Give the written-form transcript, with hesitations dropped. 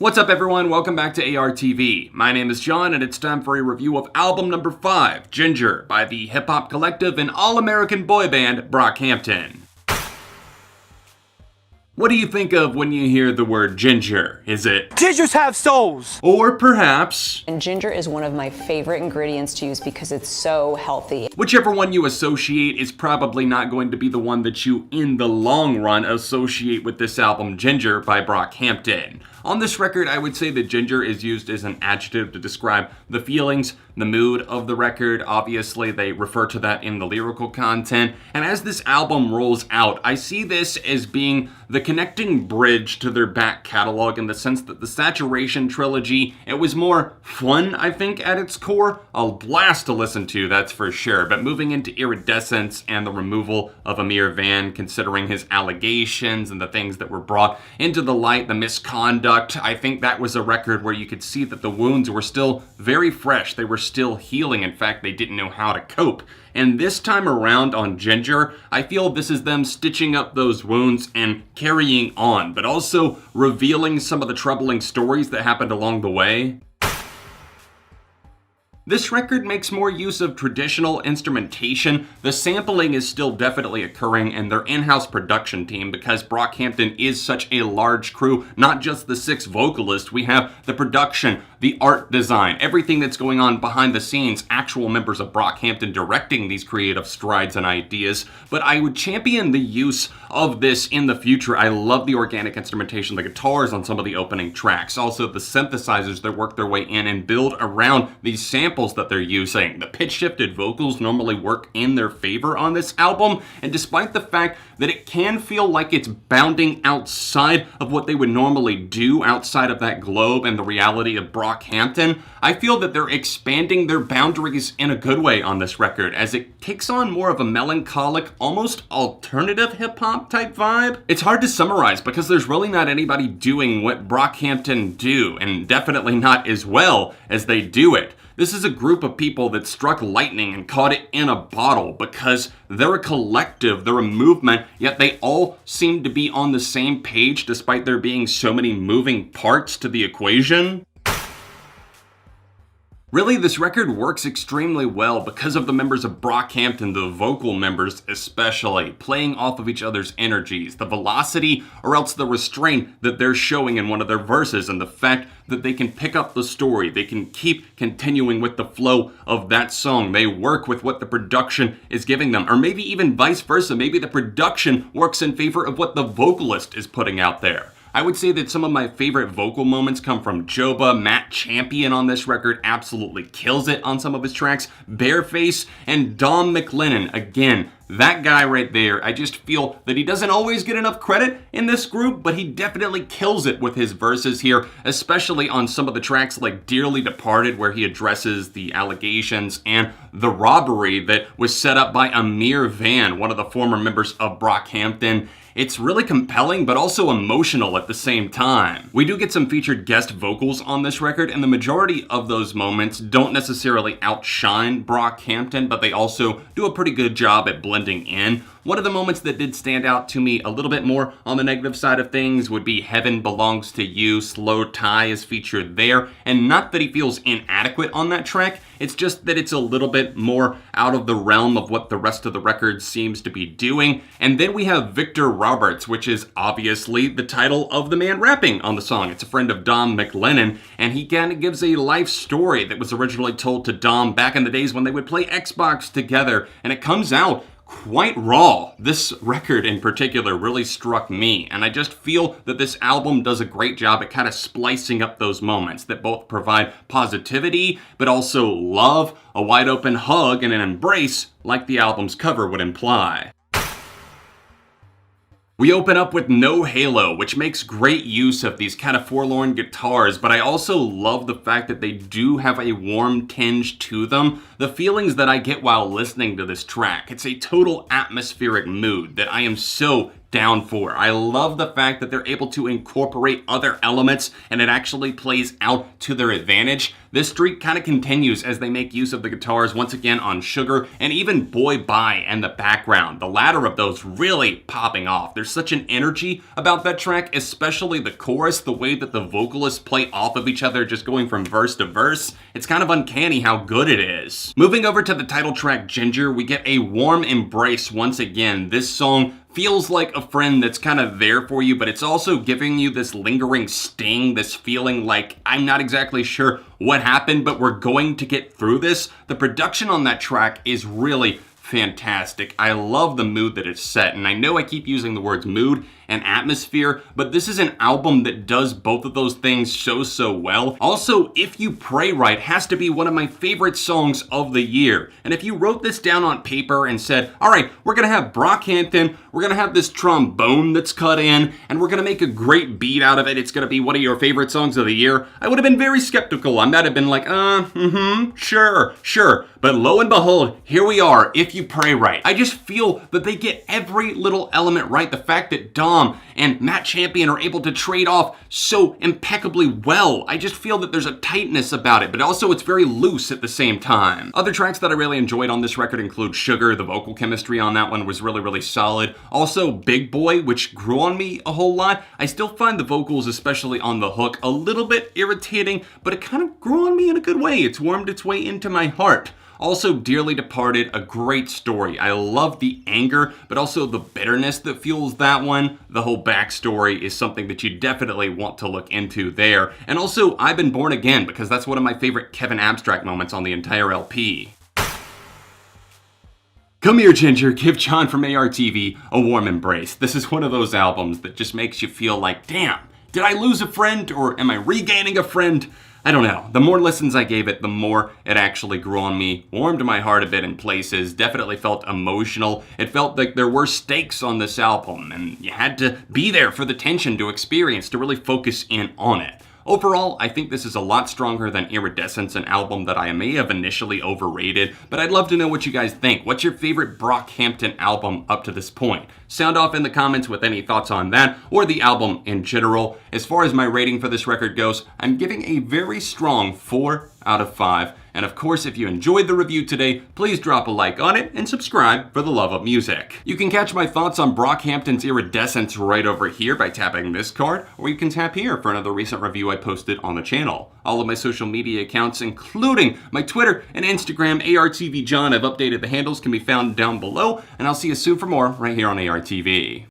What's up everyone, welcome back to ARTV. My name is John and it's time for a review of album number 5, Ginger, by the hip-hop collective and all-American boy band Brockhampton. What do you think of when you hear the word ginger? Is it gingers have souls? Or perhaps... And ginger is one of my favorite ingredients to use because it's so healthy. Whichever one you associate is probably not going to be the one that you, in the long run, associate with this album, Ginger, by Brockhampton. On this record, I would say that ginger is used as an adjective to describe the feelings, the mood of the record. Obviously, they refer to that in the lyrical content. And as this album rolls out, I see this as being the connecting bridge to their back catalog in the sense that the Saturation trilogy, it was more fun, I think, at its core. A blast to listen to, that's for sure. But moving into IRIDESCENCE and the removal of Amir Van, considering his allegations and the things that were brought into the light, the misconduct, I think that was a record where you could see that the wounds were still very fresh. They were still healing. In fact, they didn't know how to cope. And this time around on Ginger, I feel this is them stitching up those wounds and carrying on, but also revealing some of the troubling stories that happened along the way. This record makes more use of traditional instrumentation. The sampling is still definitely occurring in their in-house production team because Brockhampton is such a large crew, not just the 6 vocalists. We have the production, the art design, everything that's going on behind the scenes, actual members of Brockhampton directing these creative strides and ideas. But I would champion the use of this in the future. I love the organic instrumentation, the guitars on some of the opening tracks, also the synthesizers that work their way in and build around these samples that they're using. The pitch-shifted vocals normally work in their favor on this album, and despite the fact that it can feel like it's bounding outside of what they would normally do outside of that globe and the reality of Brockhampton, I feel that they're expanding their boundaries in a good way on this record, as it takes on more of a melancholic, almost alternative hip-hop type vibe. It's hard to summarize because there's really not anybody doing what Brockhampton do, and definitely not as well as they do it. This is a group of people that struck lightning and caught it in a bottle because they're a collective, they're a movement, yet they all seem to be on the same page despite there being so many moving parts to the equation. Really, this record works extremely well because of the members of Brockhampton, the vocal members especially, playing off of each other's energies, the velocity or else the restraint that they're showing in one of their verses, and the fact that they can pick up the story, they can keep continuing with the flow of that song. They work with what the production is giving them, or maybe even vice versa. Maybe the production works in favor of what the vocalist is putting out there. I would say that some of my favorite vocal moments come from Joba. Matt Champion on this record absolutely kills it on some of his tracks. Bareface and Dom McLennan, again, that guy right there, I just feel that he doesn't always get enough credit in this group, but he definitely kills it with his verses here, especially on some of the tracks like Dearly Departed, where he addresses the allegations and the robbery that was set up by Amir Van, one of the former members of Brockhampton. It's really compelling, but also emotional at the same time. We do get some featured guest vocals on this record, and the majority of those moments don't necessarily outshine Brockhampton, but they also do a pretty good job at blending in. One of the moments that did stand out to me a little bit more on the negative side of things would be Heaven Belongs to You. Slow Tie is featured there, and not that he feels inadequate on that track, it's just that it's a little bit more out of the realm of what the rest of the record seems to be doing. And then we have Victor Roberts, which is obviously the title of the man rapping on the song. It's a friend of Dom McLennan, and he kind of gives a life story that was originally told to Dom back in the days when they would play Xbox together, and it comes out quite raw. This record in particular really struck me, and I just feel that this album does a great job at kind of splicing up those moments that both provide positivity, but also love, a wide open hug, and an embrace like the album's cover would imply. We open up with No Halo, which makes great use of these kind of forlorn guitars, but I also love the fact that they do have a warm tinge to them. The feelings that I get while listening to this track, it's a total atmospheric mood that I am so down for. I love the fact that they're able to incorporate other elements and it actually plays out to their advantage. This streak kind of continues as they make use of the guitars once again on Sugar and even Boy Bye and the background. The latter of those really popping off. There's such an energy about that track, especially the chorus, the way that the vocalists play off of each other just going from verse to verse. It's kind of uncanny how good it is. Moving over to the title track Ginger, we get a warm embrace once again. This song feels like a friend that's kind of there for you, but it's also giving you this lingering sting, this feeling like I'm not exactly sure what happened, but we're going to get through this. The production on that track is really fantastic. I love the mood that it's set, and I know I keep using the words mood and atmosphere, but this is an album that does both of those things so well. Also, If You Pray Right has to be one of my favorite songs of the year. And if you wrote this down on paper and said, all right, we're gonna have Brockhampton, we're gonna have this trombone that's cut in, and we're gonna make a great beat out of it, it's gonna be one of your favorite songs of the year, I would have been very skeptical. I might have been like, sure. But lo and behold, here we are, If You Pray Right. I just feel that they get every little element right. The fact that Dom and Matt Champion are able to trade off so impeccably well. I just feel that there's a tightness about it, but also it's very loose at the same time. Other tracks that I really enjoyed on this record include Sugar. The vocal chemistry on that one was really solid. Also Big Boy, which grew on me a whole lot. I still find the vocals, especially on the hook, a little bit irritating, but it kind of grew on me in a good way. It's warmed its way into my heart. Also, Dearly Departed, a great story. I love the anger, but also the bitterness that fuels that one. The whole backstory is something that you definitely want to look into there. And also, I've Been Born Again, because that's one of my favorite Kevin Abstract moments on the entire LP. Come Here Ginger, give John from ARTV a warm embrace. This is one of those albums that just makes you feel like, damn, did I lose a friend or am I regaining a friend? I don't know. The more listens I gave it, the more it actually grew on me, warmed my heart a bit in places, definitely felt emotional. It felt like there were stakes on this album, and you had to be there for the tension to experience, to really focus in on it. Overall, I think this is a lot stronger than Iridescence, an album that I may have initially overrated, but I'd love to know what you guys think. What's your favorite Brockhampton album up to this point? Sound off in the comments with any thoughts on that, or the album in general. As far as my rating for this record goes, I'm giving a very strong 4 out of 5. And of course, if you enjoyed the review today, please drop a like on it and subscribe for the love of music. You can catch my thoughts on Brockhampton's Iridescence right over here by tapping this card, or you can tap here for another recent review I posted on the channel. All of my social media accounts, including my Twitter and Instagram, ARTVJohn, I've updated the handles, can be found down below, and I'll see you soon for more right here on ARTV.